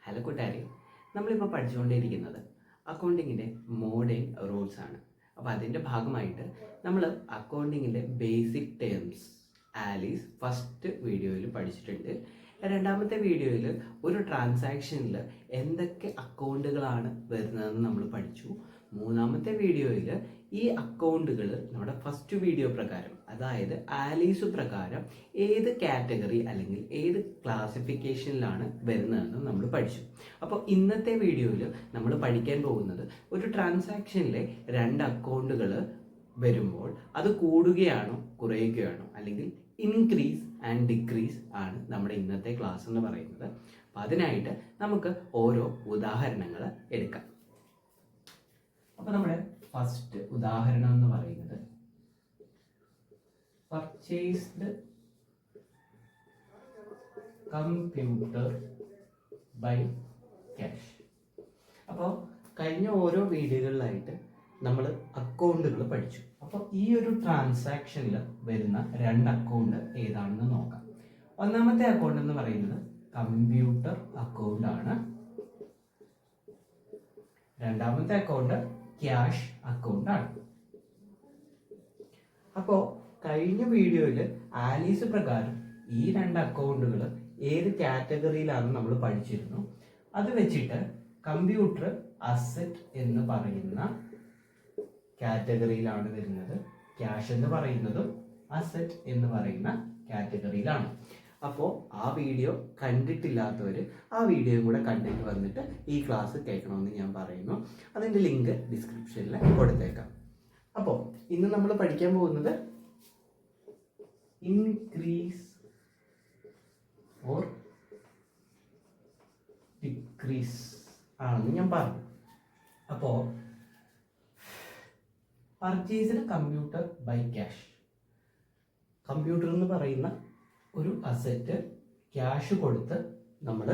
Hello കൂട്ടുകാരെ, നമ്മളിപ്പോൾ പഠിച്ചുകൊണ്ടിരിക്കുന്നത് അക്കൗണ്ടിങ്ങിൻ്റെ മോഡേൺ റൂൾസ് ആണ്. അപ്പോൾ അതിൻ്റെ ഭാഗമായിട്ട് നമ്മൾ അക്കൗണ്ടിങ്ങിൻ്റെ ബേസിക് ടേംസ് ആലീസ് ഫസ്റ്റ് വീഡിയോയിൽ പഠിച്ചിട്ടുണ്ട്. രണ്ടാമത്തെ വീഡിയോയിൽ ഒരു ട്രാൻസാക്ഷനിൽ എന്തൊക്കെ അക്കൗണ്ടുകളാണ് വരുന്നതെന്ന് നമ്മൾ പഠിച്ചു. മൂന്നാമത്തെ വീഡിയോയിൽ ഈ അക്കൗണ്ടുകൾ നമ്മുടെ ഫസ്റ്റ് വീഡിയോ പ്രകാരം, അതായത് ആലീസ് പ്രകാരം ഏത് കാറ്റഗറി അല്ലെങ്കിൽ ഏത് ക്ലാസിഫിക്കേഷനിലാണ് വരുന്നതെന്ന് നമ്മൾ പഠിച്ചു. അപ്പോൾ ഇന്നത്തെ വീഡിയോയിൽ നമ്മൾ പഠിക്കാൻ പോകുന്നത് ഒരു ട്രാൻസാക്ഷനിലെ രണ്ട് അക്കൗണ്ടുകൾ വരുമ്പോൾ അത് കൂടുകയാണോ കുറയുകയാണോ അല്ലെങ്കിൽ ഇൻക്രീസ് ആൻഡ് ഡിക്രീസ് ആണ് നമ്മുടെ ഇന്നത്തെ ക്ലാസ് എന്ന് പറയുന്നത്. അപ്പോൾ അതിനായിട്ട് നമുക്ക് ഓരോ ഉദാഹരണങ്ങൾ എടുക്കാം. അപ്പോൾ നമ്മുടെ ഫസ്റ്റ് ഉദാഹരണം എന്ന് പറയുന്നത് പർച്ചേസ്ഡ് കമ്പ്യൂട്ടർ ബൈ ക്യാഷ്. അപ്പോൾ കഴിഞ്ഞ ഓരോ വീഡിയോകളിലായിട്ട് നമ്മൾ അക്കൗണ്ടുകൾ പഠിച്ചു. അപ്പോൾ ഈ ഒരു ട്രാൻസാക്ഷനിൽ വരുന്ന രണ്ട് അക്കൗണ്ട് ഏതാണെന്ന് നോക്കാം. ഒന്നാമത്തെ അക്കൗണ്ട് എന്ന് പറയുന്നത് കമ്പ്യൂട്ടർ അക്കൗണ്ട് ആണ്. രണ്ടാമത്തെ അക്കൗണ്ട് ക്യാഷ് അക്കൗണ്ട് ആണ്. അപ്പോൾ കഴിഞ്ഞ വീഡിയോയിൽ ആലീസ് പ്രകാരം ഈ രണ്ട് അക്കൗണ്ടുകൾ ഏത് കാറ്റഗറിയിലാണെന്ന് നമ്മൾ പഠിച്ചിരുന്നു. അത് വെച്ചിട്ട് കമ്പ്യൂട്ടർ അസറ്റ് എന്ന് പറയുന്ന കാറ്റഗറിയിലാണ് വരുന്നത്, ക്യാഷ് എന്ന് പറയുന്നതും അസറ്റ് എന്ന് പറയുന്ന കാറ്റഗറിയിലാണ്. അപ്പോൾ ആ വീഡിയോ കണ്ടിട്ടില്ലാത്തവർ ആ വീഡിയോയും കൂടെ കണ്ടിട്ട് വന്നിട്ട് ഈ ക്ലാസ് കേൾക്കണമെന്ന് ഞാൻ പറയുന്നു. അതിൻ്റെ ലിങ്ക് ഡിസ്ക്രിപ്ഷനിൽ കൊടുത്തേക്കാം. അപ്പോൾ ഇന്ന് നമ്മൾ പഠിക്കാൻ പോകുന്നത് ഇൻക്രീസ് ഓർ ഡിക്രീസ് ആണെന്ന് ഞാൻ പറഞ്ഞു. അപ്പോൾ purchased computer by cash. Computer എന്ന് പറയുന്ന ഒരു അസറ്റ് ക്യാഷ് കൊടുത്ത് നമ്മൾ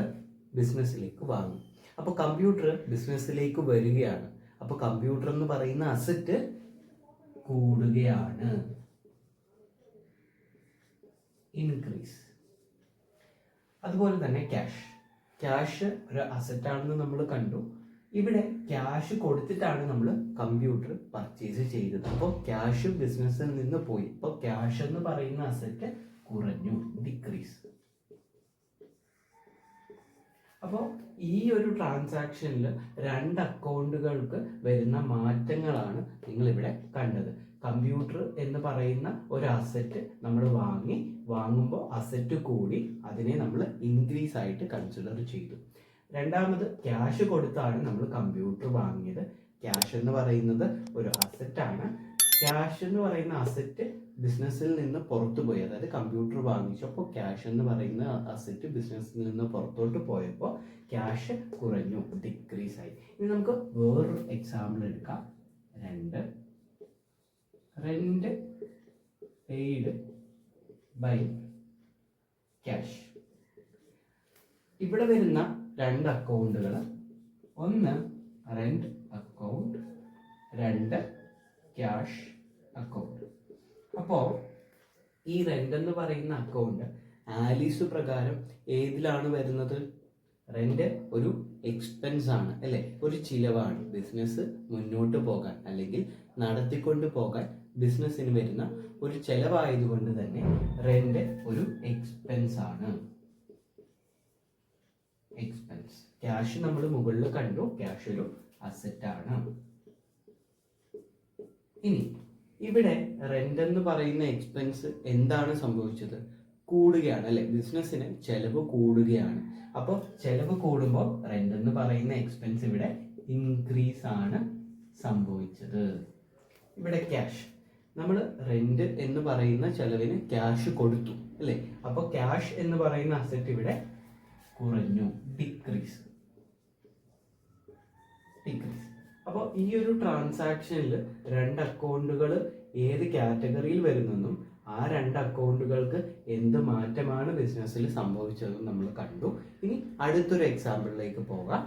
ബിസിനസ്സിലേക്ക് വാങ്ങും. അപ്പോൾ കമ്പ്യൂട്ടർ ബിസിനസ്സിലേക്ക് വരികയാണ്. അപ്പോൾ കമ്പ്യൂട്ടർ എന്ന് പറയുന്ന അസറ്റ് കൂടുകയാണ്, ഇൻക്രീസ്. അതുപോലെ തന്നെ ക്യാഷ് ഒരു അസറ്റ് ആണെന്ന് നമ്മൾ കണ്ടു. ഇവിടെ ക്യാഷ് കൊടുത്തിട്ടാണ് നമ്മൾ കമ്പ്യൂട്ടർ പർച്ചേസ് ചെയ്തത്. അപ്പോൾ ക്യാഷ് ബിസിനസ്സിൽ നിന്ന് പോയി. അപ്പോൾ ക്യാഷ് എന്ന് പറയുന്ന അസറ്റ് കുറഞ്ഞു, ഡിക്രീസ്. അപ്പോൾ ഈ ഒരു ട്രാൻസാക്ഷനിൽ രണ്ട് അക്കൗണ്ടുകൾക്ക് വരുന്ന മാറ്റങ്ങളാണ് നിങ്ങളിവിടെ കണ്ടത്. കമ്പ്യൂട്ടർ എന്ന് പറയുന്ന ഒരു അസറ്റ് നമ്മൾ വാങ്ങുമ്പോൾ അസറ്റ് കൂടി, അതിനെ നമ്മൾ ഇൻക്രീസ് ആയിട്ട് കൺസിഡർ ചെയ്തു. രണ്ടാമത് ക്യാഷ് കൊടുത്താണ് നമ്മൾ കമ്പ്യൂട്ടർ വാങ്ങിയത്. ക്യാഷ് എന്ന് പറയുന്നത് ഒരു അസറ്റാണ്. ക്യാഷ് എന്ന് പറയുന്ന അസറ്റ് ബിസിനസ്സിൽ നിന്ന് പുറത്തു പോയി, അതായത് കമ്പ്യൂട്ടർ വാങ്ങിച്ചപ്പോൾ ക്യാഷ് എന്ന് പറയുന്ന അസറ്റ് ബിസിനസ്സിൽ നിന്ന് പുറത്തോട്ട് പോയപ്പോൾ ക്യാഷ് കുറഞ്ഞു, ഡിക്രീസ് ആയി. ഇനി നമുക്ക് വേറൊരു എക്സാമ്പിൾ എടുക്കാം. Rent paid by cash. ഇവിടെ വരുന്ന രണ്ട് അക്കൗണ്ടുകൾ, ഒന്ന് റെന്റ് അക്കൗണ്ട്, രണ്ട് ക്യാഷ് അക്കൗണ്ട്. അപ്പോൾ ഈ റെന്റ് എന്ന് പറയുന്ന അക്കൗണ്ട് ആലീസ് പ്രകാരം ഏതിലാണ് വരുന്നത്? റെന്റ് ഒരു എക്സ്പെൻസ് ആണ്, അല്ലെ? ഒരു ചിലവാണ്. ബിസിനസ് മുന്നോട്ട് പോകാൻ അല്ലെങ്കിൽ നടത്തിക്കൊണ്ട് പോകാൻ ബിസിനസ്സിന് വരുന്ന ഒരു ചെലവായതുകൊണ്ട് തന്നെ റെന്റ് ഒരു എക്സ്പെൻസ് ആണ്. എക്സ്പെൻസ്. ക്യാഷ് നമ്മൾ മുകളിൽ കണ്ടു, ക്യാഷ് ഒരു അസറ്റ് ആണ്. ഇനി ഇവിടെ റെന്റ് എന്ന് പറയുന്ന എക്സ്പെൻസ് എന്താണ് സംഭവിച്ചത്? കൂടുകയാണ്, അല്ലെ? ബിസിനസ്സിന് ചെലവ് കൂടുകയാണ്. അപ്പോൾ ചെലവ് കൂടുമ്പോൾ റെന്റ് എന്ന് പറയുന്ന എക്സ്പെൻസ് ഇവിടെ ഇൻക്രീസ് ആണ് സംഭവിച്ചത്. ഇവിടെ ക്യാഷ്, നമ്മൾ റെന്റ് എന്ന് പറയുന്ന ചെലവിന് ക്യാഷ് കൊടുത്തു, അല്ലെ? അപ്പോൾ ക്യാഷ് എന്ന് പറയുന്ന അസറ്റ് ഇവിടെ കുറഞ്ഞു, ഡിക്രീസ്. അപ്പോൾ ഈ ഒരു ട്രാൻസാക്ഷനിൽ രണ്ട് അക്കൗണ്ടുകൾ ഏത് കാറ്റഗറിയിൽ വരുന്നെന്നും ആ രണ്ട് അക്കൗണ്ടുകൾക്ക് എന്ത് മാറ്റമാണ് ബിസിനസ്സിൽ സംഭവിച്ചതെന്നും നമ്മൾ കണ്ടു. ഇനി അടുത്തൊരു എക്സാമ്പിളിലേക്ക് പോകാം.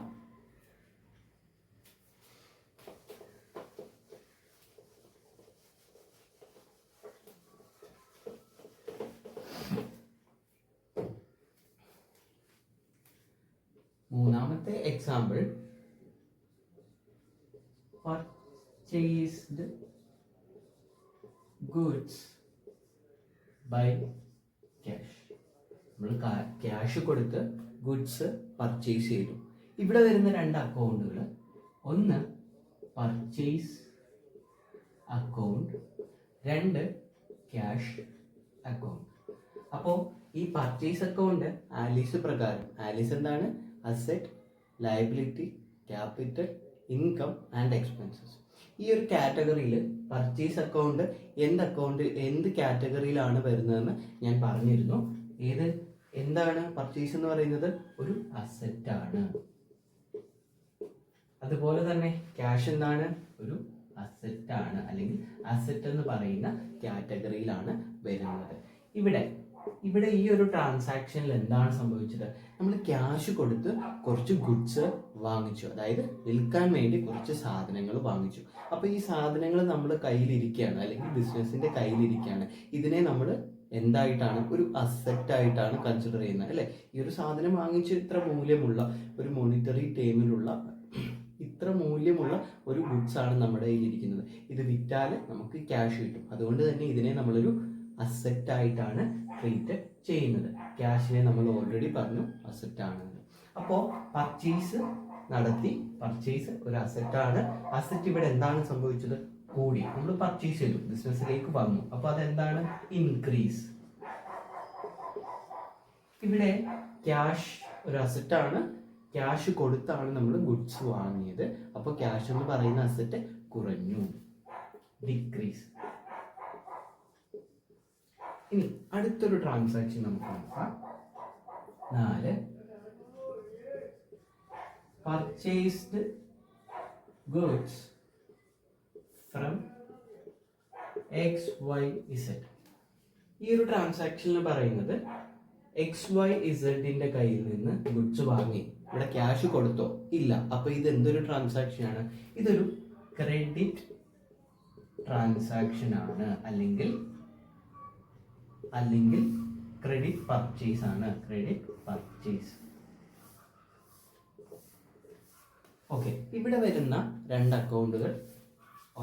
മൂന്നാമത്തെ example purchased goods by cash. നമ്മൾ ക്യാഷ് കൊടുത്ത് ഗുഡ്സ് പർച്ചേസ് ചെയ്തു. ഇവിടെ വരുന്ന രണ്ട് അക്കൗണ്ടുകൾ, ഒന്ന് പർച്ചേസ് അക്കൗണ്ട്, രണ്ട് ക്യാഷ് അക്കൗണ്ട്. അപ്പോൾ ഈ പർച്ചേസ് അക്കൗണ്ട് ആലീസ് പ്രകാരം, ആലീസ് എന്താണ്? Asset, liability, capital, income and expenses. ഈ ഒരു കാറ്റഗറിയിൽ പർച്ചേസ് അക്കൗണ്ട് എന്ത് കാറ്റഗറിയിലാണ് വരുന്നതെന്ന് ഞാൻ പറഞ്ഞിരുന്നു. എന്താണ് പർച്ചേസ് എന്ന് പറയുന്നത്? ഒരു അസെറ്റ് ആണ്. അതുപോലെ തന്നെ ക്യാഷ് എന്താണ്? ഒരു അസെറ്റ് ആണ്, അല്ലെങ്കിൽ അസെറ്റ് എന്ന് പറയുന്ന കാറ്റഗറിയിലാണ് വരുന്നത്. ഇവിടെ ഈ ഒരു ട്രാൻസാക്ഷനിൽ എന്താണ് സംഭവിച്ചത്? നമ്മൾ ക്യാഷ് കൊടുത്ത് കുറച്ച് ഗുഡ്സ് വാങ്ങിച്ചു, അതായത് വിൽക്കാൻ വേണ്ടി കുറച്ച് സാധനങ്ങൾ വാങ്ങിച്ചു. അപ്പോൾ ഈ സാധനങ്ങൾ നമ്മുടെ കയ്യിലിരിക്കുകയാണ്, അല്ലെങ്കിൽ ബിസിനസിന്റെ കയ്യിലിരിക്കുകയാണ്. ഇതിനെ നമ്മൾ എന്തായിട്ടാണ്? ഒരു അസെറ്റ് ആയിട്ടാണ് കൺസിഡർ ചെയ്യുന്നത്, അല്ലേ? ഈ ഒരു സാധനം വാങ്ങിച്ച് ഇത്ര മൂല്യമുള്ള ഒരു മോണിറ്ററി ടേമിലുള്ള ഇത്ര മൂല്യമുള്ള ഒരു ഗുഡ്സ് ആണ് നമ്മുടെ കയ്യിലിരിക്കുന്നത്. ഇത് വിറ്റാൽ നമുക്ക് ക്യാഷ് കിട്ടും. അതുകൊണ്ട് തന്നെ ഇതിനെ നമ്മളൊരു അസെറ്റ് ആയിട്ടാണ് ട്രീറ്റ് ചെയ്യുന്നത്. ക്യാഷിനെ നമ്മൾ ഓൾറെഡി പറഞ്ഞു അസെറ്റ് ആണെന്ന്. അപ്പോൾ പർച്ചേസ് നടത്തി, പർച്ചേസ് ഒരു അസെറ്റ് ആണ്. അസെറ്റ് ഇവിടെ എന്താണ് സംഭവിച്ചത്? കൂടി. നമ്മൾ പർച്ചേസ് ചെയ്തു, ബിസിനസ്സിലേക്ക് വന്നു. അപ്പോൾ അതെന്താണ്? ഇൻക്രീസ്. ഇവിടെ ക്യാഷ് ഒരു അസെറ്റ് ആണ്. ക്യാഷ് കൊടുത്താണ് നമ്മൾ ഗുഡ്സ് വാങ്ങിയത്. അപ്പോൾ ക്യാഷ് എന്ന് പറയുന്ന അസെറ്റ് കുറഞ്ഞു, ഡിക്രീസ്. ഇനി അടുത്തൊരു ട്രാൻസാക്ഷൻ നമുക്ക് നോക്കാം. 4 പർച്ചേസ്ഡ് ഗുഡ്സ് ഫ്രം XYZ. ഈ ഒരു ട്രാൻസാക്ഷനിൽ പറയുന്നത് XYZന്റെ കയ്യിൽ നിന്ന് ഗുഡ്സ് വാങ്ങി. ഇവിടെ ക്യാഷ് കൊടുത്തോ? ഇല്ല. അപ്പൊ ഇത് എന്തൊരു ട്രാൻസാക്ഷൻ ആണ്? ഇതൊരു ക്രെഡിറ്റ് ട്രാൻസാക്ഷൻ ആണ്, അല്ലെങ്കിൽ ക്രെഡിറ്റ് പർച്ചേസ് ആണ്. Credit purchase. ഓക്കെ. ഇവിടെ വരുന്ന രണ്ട് അക്കൗണ്ടുകൾ,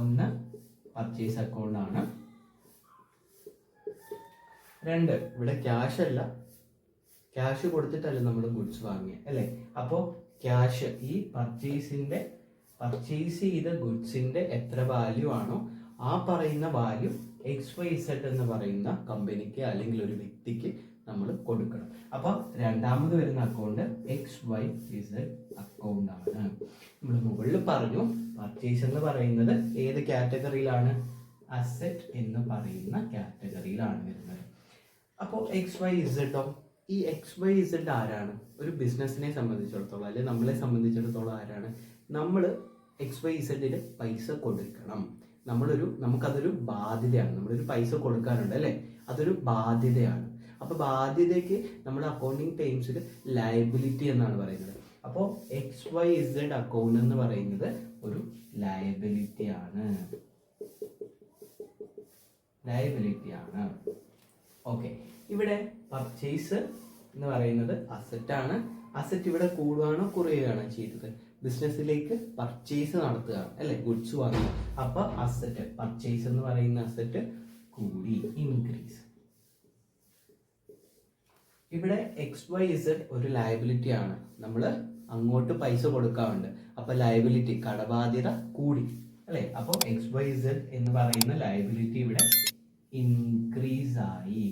ഒന്ന് പർച്ചേസ് അക്കൗണ്ട് ആണ്, രണ്ട് ഇവിടെ ക്യാഷ് അല്ല, ക്യാഷ് കൊടുത്തിട്ടല്ല നമ്മൾ ഗുഡ്സ് വാങ്ങിയ, അല്ലേ? അപ്പോൾ ക്യാഷ്, ഈ പർച്ചേസ് ചെയ്ത ഗുഡ്സിന്റെ എത്ര വാല്യൂ ആണോ ആ പറയുന്ന വാല്യൂ XYZ എന്ന് പറയുന്ന കമ്പനിക്ക് അല്ലെങ്കിൽ ഒരു വ്യക്തിക്ക് നമ്മൾ കൊടുക്കണം. അപ്പൊ രണ്ടാമത് വരുന്ന അക്കൗണ്ട് XYZ അക്കൗണ്ട് ആണ്. നമ്മൾ മുകളിൽ പറഞ്ഞു പർച്ചേസ് എന്ന് പറയുന്നത് ഏത് കാറ്റഗറിയിലാണ്? അസെറ്റ് എന്ന് പറയുന്ന കാറ്റഗറിയിലാണ് വരുന്നത്. അപ്പോൾ XYZ, ഈ XYZ ആരാണ്? ഒരു ബിസിനസ്സിനെ സംബന്ധിച്ചിടത്തോളം, അല്ലെങ്കിൽ നമ്മളെ സംബന്ധിച്ചിടത്തോളം ആരാണ്? നമ്മൾ XYZന് പൈസ കൊടുക്കണം. നമുക്കതൊരു ബാധ്യതയാണ്. നമ്മളൊരു പൈസ കൊടുക്കാറുണ്ട്, അല്ലേ? അതൊരു ബാധ്യതയാണ്. അപ്പോൾ ബാധ്യതയ്ക്ക് നമ്മൾ അക്കൗണ്ടിങ് ടേംസിൽ ലയബിലിറ്റി എന്നാണ് പറയുന്നത്. അപ്പോൾ XYZ അക്കൗണ്ട് എന്ന് പറയുന്നത് ഒരു ലയബിലിറ്റി ആണ്. ഓക്കെ. ഇവിടെ പർച്ചേസ് എന്ന് പറയുന്നത് അസറ്റ് ആണ്. അസറ്റ് ഇവിടെ കൂടുകയാണോ കുറയുകയാണോ ചെയ്തത്? ബിസിനസ്സിലേക്ക് പർച്ചേസ് നടത്തുകയാണ്, അല്ലെ? ഗുഡ്സ് വാങ്ങുക. അപ്പൊ അസറ്റ്, പർച്ചേസ് എന്ന് പറയുന്ന അസറ്റ് കൂടി, ഇൻക്രീസ്. ഇവിടെ XYZ ഒരു ലയബിലിറ്റി ആണ്. നമ്മൾ അങ്ങോട്ട് പൈസ കൊടുക്കാറുണ്ട്. അപ്പൊ ലയബിലിറ്റി, കടബാധ്യത കൂടി, അല്ലെ? അപ്പോൾ XYZ എന്ന് പറയുന്ന ലയബിലിറ്റി ഇവിടെ ഇൻക്രീസ് ആയി.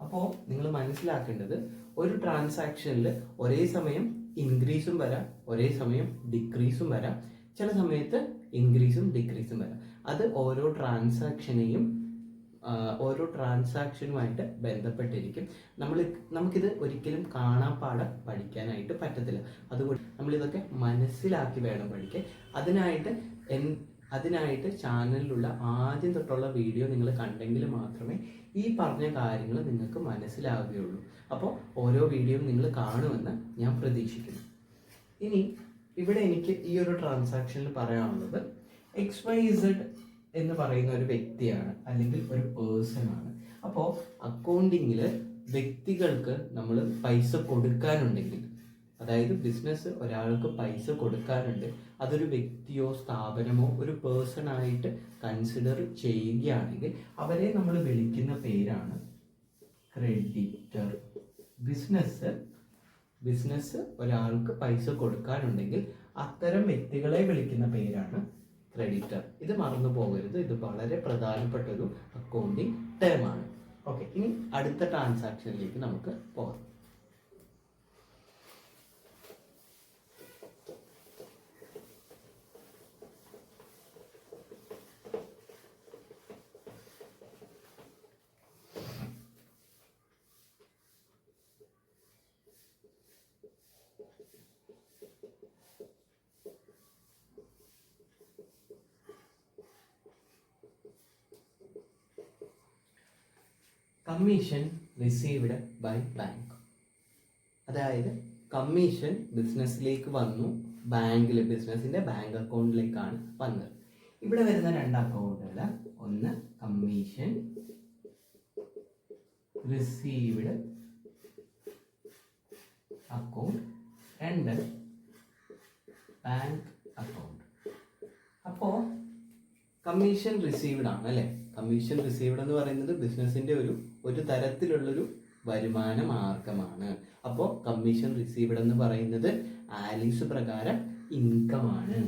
അപ്പോൾ നിങ്ങൾ മനസ്സിലാക്കേണ്ടത്, ഒരു ട്രാൻസാക്ഷനിൽ ഒരേ സമയം ഇൻക്രീസും വരാം, ഒരേ സമയം ഡിക്രീസും വരാം, ചില സമയത്ത് ഇൻക്രീസും ഡിക്രീസും വരാം. അത് ഓരോ ട്രാൻസാക്ഷനുമായിട്ട് ബന്ധപ്പെട്ടിരിക്കും. നമുക്കിത് ഒരിക്കലും കാണാപ്പാഠം പഠിക്കാനായിട്ട് പറ്റത്തില്ല. അതുകൊണ്ട് നമ്മളിതൊക്കെ മനസ്സിലാക്കി വേണം പഠിക്കാൻ. അതിനായിട്ട് ചാനലിലുള്ള ആദ്യം തൊട്ടുള്ള വീഡിയോ നിങ്ങൾ കണ്ടെങ്കിൽ മാത്രമേ ഈ പറഞ്ഞ കാര്യങ്ങൾ നിങ്ങൾക്ക് മനസ്സിലാവുകയുള്ളൂ. അപ്പോൾ ഓരോ വീഡിയോയും നിങ്ങൾ കാണുമെന്ന് ഞാൻ പ്രതീക്ഷിക്കുന്നു. ഇനി ഇവിടെ എനിക്ക് ഈ ഒരു ട്രാൻസാക്ഷനിൽ പറയാനുള്ളത്, XYZ എന്ന് പറയുന്ന ഒരു വ്യക്തിയാണ്, അല്ലെങ്കിൽ ഒരു പേഴ്സൺ ആണ്. അപ്പോൾ അക്കൗണ്ടിങ്ങിൽ വ്യക്തികൾക്ക് നമ്മൾ പൈസ കൊടുക്കാനുണ്ടെങ്കിൽ, അതായത് ബിസിനസ് ഒരാൾക്ക് പൈസ കൊടുക്കാനുണ്ട്, അതൊരു വ്യക്തിയോ സ്ഥാപനമോ ഒരു പേഴ്സൺ ആയിട്ട് കൺസിഡർ ചെയ്യുകയാണെങ്കിൽ അവരെ നമ്മൾ വിളിക്കുന്ന പേരാണ് ക്രെഡിറ്റർ. ബിസിനസ് ഒരാൾക്ക് പൈസ കൊടുക്കാനുണ്ടെങ്കിൽ അത്തരം വ്യക്തികളെ വിളിക്കുന്ന പേരാണ് ക്രെഡിറ്റർ. ഇത് മറന്നു പോകരുത്, ഇത് വളരെ പ്രധാനപ്പെട്ട ഒരു അക്കൗണ്ടിങ് ടേം ആണ്. ഓക്കെ, ഇനി അടുത്ത ട്രാൻസാക്ഷനിലേക്ക് നമുക്ക് പോകാം. Commission received by bank. അതായത് കമ്മീഷൻ ബിസിനസ്സിലേക്ക് വന്നു, ബിസിനസിന്റെ ബാങ്ക് അക്കൗണ്ടിലേക്കാണ് വന്നത്. ഇവിടെ വരുന്ന രണ്ട് അക്കൗണ്ടുകൾ, ഒന്ന് കമ്മീഷൻ റിസീവ്ഡ് അക്കൗണ്ട്, രണ്ട് ബാങ്ക് അക്കൗണ്ട്. അപ്പോൾ കമ്മീഷൻ റിസീവ്ഡ് ആണ് അല്ലേ. കമ്മീഷൻ റിസീവ്ഡ് എന്ന് പറയുന്നത് ബിസിനസിന്റെ ഒരു തരത്തിലുള്ളൊരു വരുമാന മാർഗമാണ്. അപ്പോൾ കമ്മീഷൻ റിസീവ്ഡ് എന്ന് പറയുന്നത് ആലീസ് പ്രകാരം ഇൻകം ആണ്,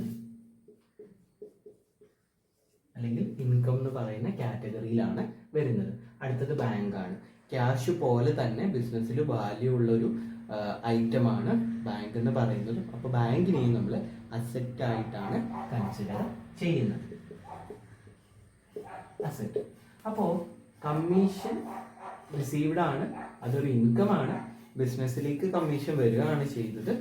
അല്ലെങ്കിൽ ഇൻകം എന്ന് പറയുന്ന കാറ്റഗറിയിലാണ് വരുന്നത്. അടുത്തത് ബാങ്ക് ആണ്. ക്യാഷ് പോലെ തന്നെ ബിസിനസ്സിൽ വാല്യൂ ഉള്ളൊരു ഐറ്റമാണ് ബാങ്ക് എന്ന് പറയുന്നത്. അപ്പോൾ ബാങ്കിനെയും നമ്മൾ അസറ്റ് ആയിട്ടാണ് കൺസിഡർ ചെയ്യുന്നത്. അസറ്റ്. അപ്പോൾ കമ്മീഷൻ റിസീവ്ഡ് ആണ്, അതൊരു ഇൻകം ആണ്. ബിസിനസ്സിലേക്ക് കമ്മീഷൻ വരികയാണ് ചെയ്തത്.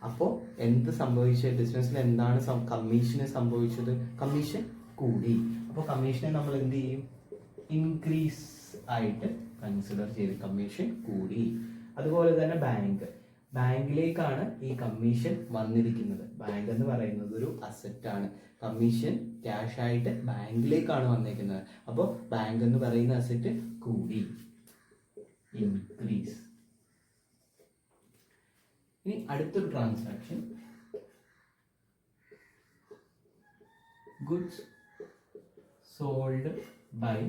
അപ്പോൾ എന്ത് സംഭവിച്ചത്? ബിസിനസ്സിൽ എന്താണ് കമ്മീഷന് സംഭവിച്ചത്? കമ്മീഷൻ കൂടി. അപ്പോൾ കമ്മീഷനെ നമ്മൾ എന്ത് ചെയ്യും? ഇൻക്രീസ് ആയിട്ട് കൺസിഡർ ചെയ്ത് കമ്മീഷൻ കൂടി. അതുപോലെ തന്നെ ബാങ്കിലേക്കാണ് ഈ കമ്മീഷൻ വന്നിരിക്കുന്നത്. ബാങ്ക് എന്ന് പറയുന്നത് ഒരു അസറ്റ് ആണ്. കമ്മീഷൻ ക്യാഷ് ആയിട്ട് ബാങ്കിലേക്കാണ് വന്നിരിക്കുന്നത്. അപ്പോൾ ബാങ്ക് എന്ന് പറയുന്ന അസറ്റ് കൂടി, ഇൻക്രീസ്. ഇനി അടുത്തൊരു transaction, goods sold by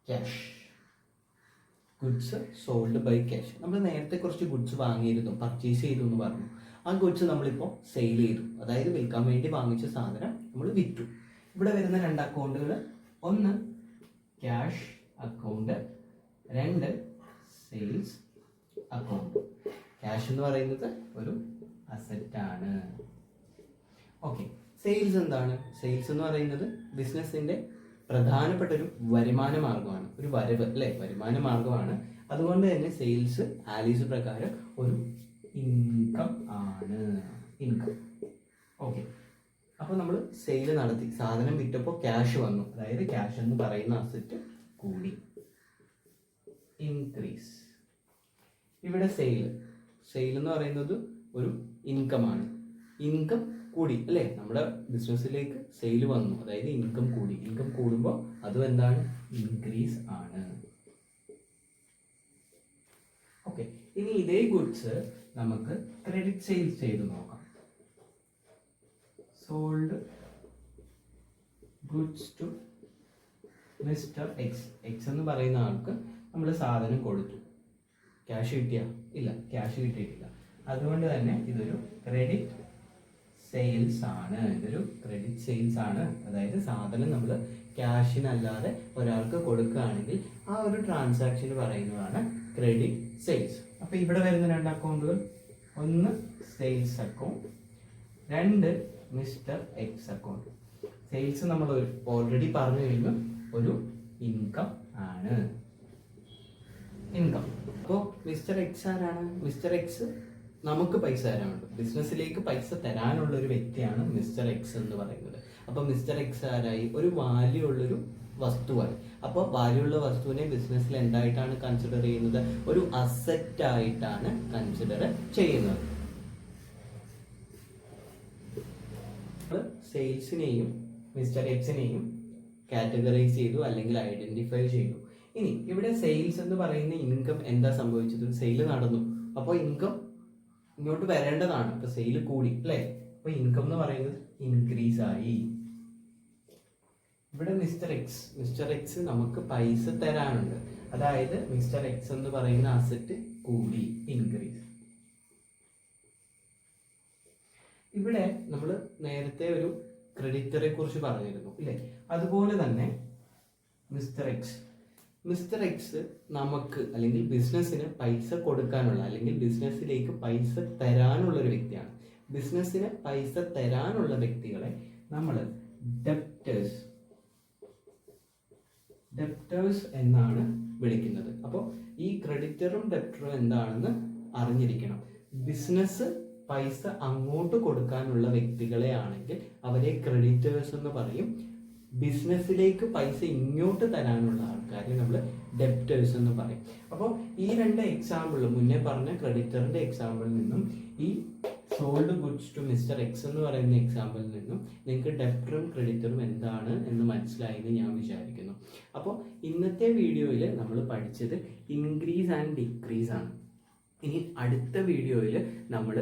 cash. Goods sold by cash. നമ്മൾ നേരത്തെ കുറച്ച് ഗുഡ്സ് വാങ്ങിയിരുന്നു, പർച്ചേസ് ചെയ്തു എന്ന് പറഞ്ഞു. ആ ഗുഡ്സ് നമ്മളിപ്പോൾ സെയിൽ ചെയ്തു, അതായത് വിൽക്കാൻ വേണ്ടി വാങ്ങിച്ച സാധനം നമ്മൾ വിറ്റു. ഇവിടെ വരുന്ന രണ്ട് അക്കൗണ്ടുകൾ, ഒന്ന് ക്യാഷ് അക്കൗണ്ട്, രണ്ട് സെയിൽസ് അക്കൗണ്ട്. ക്യാഷ് എന്ന് പറയുന്നത് ഒരു അസറ്റ് ആണ്. ഓക്കെ, സെയിൽസ് എന്താണ്? സെയിൽസ് എന്ന് പറയുന്നത് ബിസിനസിന്റെ പ്രധാനപ്പെട്ട ഒരു വരുമാന മാർഗമാണ്, ഒരു വരവ് അല്ലെ, വരുമാന മാർഗമാണ്. അതുകൊണ്ട് തന്നെ സെയിൽസ് ആലീസ് പ്രകാരം ഒരു ഇൻകം ആണ്, ഇൻകം. ഓക്കെ, അപ്പോൾ നമ്മൾ സെയിൽ നടത്തി, സാധനം വിറ്റപ്പോൾ ക്യാഷ് വന്നു, അതായത് ക്യാഷ് എന്ന് പറയുന്ന അസറ്റ് കൂടി, ഇൻക്രീസ്. ഇവിടെ സെയിൽ എന്ന് പറയുന്നത് ഒരു ഇൻകം ആണ്. ഇൻകം കൂടി അല്ലേ, നമ്മുടെ ബിസിനസ്സിലേക്ക് സെയിൽ വന്നു, അതായത് ഇൻകം കൂടി. ഇൻകം കൂടുമ്പോൾ അതും എന്താണ്? ഇൻക്രീസ് ആണ്. ഓക്കെ, ഇനി ഇതേ ഗുഡ്സ് നമുക്ക് ക്രെഡിറ്റ് സെയിൽസ് ചെയ്ത് നോക്കാം. Sold goods to mister X. X എന്ന് പറയുന്ന ആൾക്ക് നമ്മൾ സാധനം കൊടുത്തു. ക്യാഷ് കിട്ടിയാ? ഇല്ല, ക്യാഷ് കിട്ടിയിട്ടില്ല. അതുകൊണ്ട് തന്നെ ഇതൊരു ക്രെഡിറ്റ് സെയിൽസ് ആണ്. ഇതൊരു ക്രെഡിറ്റ് സെയിൽസ് ആണ്. അതായത് സാധനം നമ്മൾ ക്യാഷിനല്ലാതെ ഒരാൾക്ക് കൊടുക്കുകയാണെങ്കിൽ ആ ഒരു ട്രാൻസാക്ഷൻ പറയുന്നതാണ് ക്രെഡിറ്റ് സെയിൽസ്. അപ്പോൾ ഇവിടെ വരുന്ന രണ്ട് അക്കൗണ്ടുകൾ, ഒന്ന് സെയിൽസ് അക്കൗണ്ട്, രണ്ട് മിസ്റ്റർ എക്സ് അക്കൗണ്ട്. സെയിൽസ് നമ്മൾ ഓൾറെഡി പറഞ്ഞു കഴിഞ്ഞു, ഒരു ഇൻകം ആണ്, ഇൻകം. അപ്പോൾ മിസ്റ്റർ എക്സ് ആരാണ്? മിസ്റ്റർ എക്സ് നമുക്ക് പൈസ തരാനുണ്ട്, ബിസിനസ്സിലേക്ക് പൈസ തരാനുള്ള ഒരു വ്യക്തിയാണ് മിസ്റ്റർ എക്സ് എന്ന് പറയുന്നത്. അപ്പോൾ മിസ്റ്റർ എക്സ് ആരായി? ഒരു വാല്യൂ ഉള്ളൊരു വസ്തുവായി. അപ്പോൾ വാല്യൂ ഉള്ള വസ്തുവിനെ ബിസിനസ്സിൽ എന്തായിട്ടാണ് കൺസിഡർ ചെയ്യുന്നത്? ഒരു അസറ്റ് ആയിട്ടാണ് കൺസിഡർ ചെയ്യുന്നത്. സെയിൽസിനെയും മിസ്റ്റർ എക്സിനെയും കാറ്റഗറൈസ് ചെയ്തു, അല്ലെങ്കിൽ ഐഡന്റിഫൈ ചെയ്തു. ഇനി ഇവിടെ സെയിൽസ് എന്ന് പറയുന്ന ഇൻകം എന്താ സംഭവിച്ചത്? സെയിൽ നടന്നു, അപ്പോൾ ഇൻകം ഇങ്ങോട്ട് വരേണ്ടതാണ്. ഇപ്പൊ സെയിൽ കൂടി അല്ലേ, അപ്പൊ ഇൻകം എന്ന് പറയുന്നത് ഇൻക്രീസ് ആയി. ഇവിടെ മിസ്റ്റർ എക്സ് നമുക്ക് പൈസ തരാനുണ്ട്, അതായത് മിസ്റ്റർ എക്സ് എന്ന് പറയുന്ന അസറ്റ് കൂടി, ഇൻക്രീസ്. ഇവിടെ നമ്മൾ നേരത്തെ ഒരു ക്രെഡിറ്ററെ കുറിച്ച് പറഞ്ഞിരുന്നു ഇല്ലേ, അതുപോലെ തന്നെ മിസ്റ്റർ എക്സ് നമുക്ക് അല്ലെങ്കിൽ ബിസിനസ്സിന് പൈസ കൊടുക്കാനുള്ള അല്ലെങ്കിൽ ബിസിനസ്സിലേക്ക് പൈസ തരാനുള്ള ഒരു വ്യക്തിയാണ്. ബിസിനസ്സിന് പൈസ തരാനുള്ള വ്യക്തികളെ നമ്മൾ ഡെപ്റ്റേഴ്സ് എന്നാണ് വിളിക്കുന്നത്. അപ്പോൾ ഈ ക്രെഡിറ്ററും ഡെപ്റ്ററും എന്താണെന്ന് അറിഞ്ഞിരിക്കണം. ബിസിനസ് പൈസ അങ്ങോട്ട് കൊടുക്കാനുള്ള വ്യക്തികളെ ആണെങ്കിൽ അവരെ ക്രെഡിറ്റേഴ്സ് എന്ന് പറയും. ബിസിനസ്സിലേക്ക് പൈസ ഇങ്ങോട്ട് തരാനുള്ള ആൾക്കാരെ നമ്മൾ ഡെപ്റ്റേഴ്സ് എന്ന് പറയും. അപ്പോൾ ഈ രണ്ട് എക്സാമ്പിൾ, മുന്നേ പറഞ്ഞ ക്രെഡിറ്ററിന്റെ എക്സാമ്പിളിൽ നിന്നും ഈ sold goods to mister X എന്ന് പറയുന്ന എക്സാമ്പിളിൽ നിന്നും നിങ്ങൾക്ക് ഡെപ്റ്ററും ക്രെഡിറ്ററും എന്താണ് എന്ന് മനസ്സിലായി എന്ന് ഞാൻ വിചാരിക്കുന്നു. അപ്പോൾ ഇന്നത്തെ വീഡിയോയിൽ നമ്മൾ പഠിച്ചത് ഇൻക്രീസ് ആൻഡ് ഡിക്രീസ് ആണ്. ഇനി അടുത്ത വീഡിയോയിൽ നമ്മൾ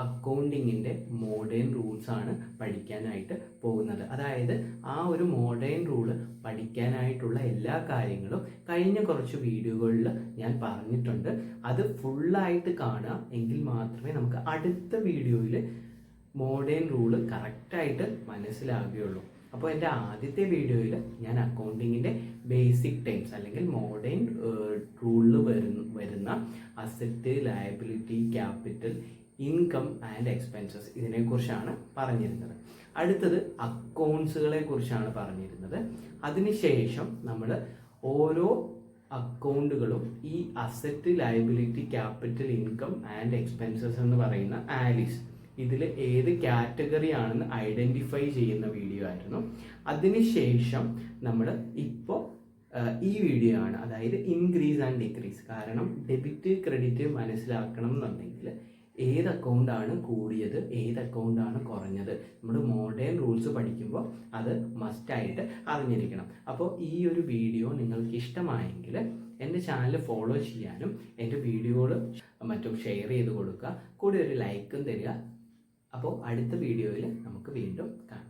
അക്കൗണ്ടിങ്ങിൻ്റെ മോഡേൺ റൂൾസ് ആണ് പഠിക്കാനായിട്ട് പോകുന്നത്. അതായത് ആ ഒരു മോഡേൺ റൂള് പഠിക്കാനായിട്ടുള്ള എല്ലാ കാര്യങ്ങളും കഴിഞ്ഞ കുറച്ച് വീഡിയോകളിൽ ഞാൻ പറഞ്ഞിട്ടുണ്ട്. അത് ഫുള്ളായിട്ട് കാണുക, എങ്കിൽ മാത്രമേ നമുക്ക് അടുത്ത വീഡിയോയിൽ മോഡേൺ റൂള് കറക്റ്റായിട്ട് മനസ്സിലാകുകയുള്ളൂ. അപ്പോൾ എൻ്റെ ആദ്യത്തെ വീഡിയോയിൽ ഞാൻ അക്കൗണ്ടിങ്ങിൻ്റെ ബേസിക് ടേംസ് അല്ലെങ്കിൽ മോഡേൺ റൂളിൽ വരുന്ന asset, liability, capital, income and expenses ഇതിനെക്കുറിച്ചാണ് പറഞ്ഞിരുന്നത്. അടുത്തത് അക്കൗണ്ട്സുകളെ കുറിച്ചാണ് പറഞ്ഞിരുന്നത്. അതിനുശേഷം നമ്മൾ ഓരോ അക്കൗണ്ടുകളും ഈ asset, liability, capital, income and expenses എന്ന് പറയുന്ന ആലിസ് ഇതിൽ ഏത് കാറ്റഗറി ആണെന്ന് ഐഡൻറ്റിഫൈ ചെയ്യുന്ന വീഡിയോ ആയിരുന്നു. അതിനുശേഷം നമ്മൾ ഇപ്പോൾ ഈ വീഡിയോ ആണ്, അതായത് ഇൻക്രീസ് ആൻഡ് ഡിക്രീസ്. കാരണം ഡെബിറ്റ് ക്രെഡിറ്റ് മനസ്സിലാക്കണം എന്നുണ്ടെങ്കിൽ ഏത് അക്കൗണ്ടാണ് കൂടിയത്, ഏത് അക്കൗണ്ടാണ് കുറഞ്ഞത്, നമ്മൾ മോഡേൺ റൂൾസ് പഠിക്കുമ്പോൾ അത് മസ്റ്റായിട്ട് അറിഞ്ഞിരിക്കണം. അപ്പോൾ ഈ ഒരു വീഡിയോ നിങ്ങൾക്ക് ഇഷ്ടമായെങ്കിൽ എൻ്റെ ചാനൽ ഫോളോ ചെയ്യാനും എൻ്റെ വീഡിയോകൾ മറ്റും ഷെയർ ചെയ്ത് കൊടുക്കുക, കൂടെ ഒരു ലൈക്കും തരിക. അപ്പോൾ അടുത്ത വീഡിയോയിൽ നമുക്ക് വീണ്ടും കാണാം.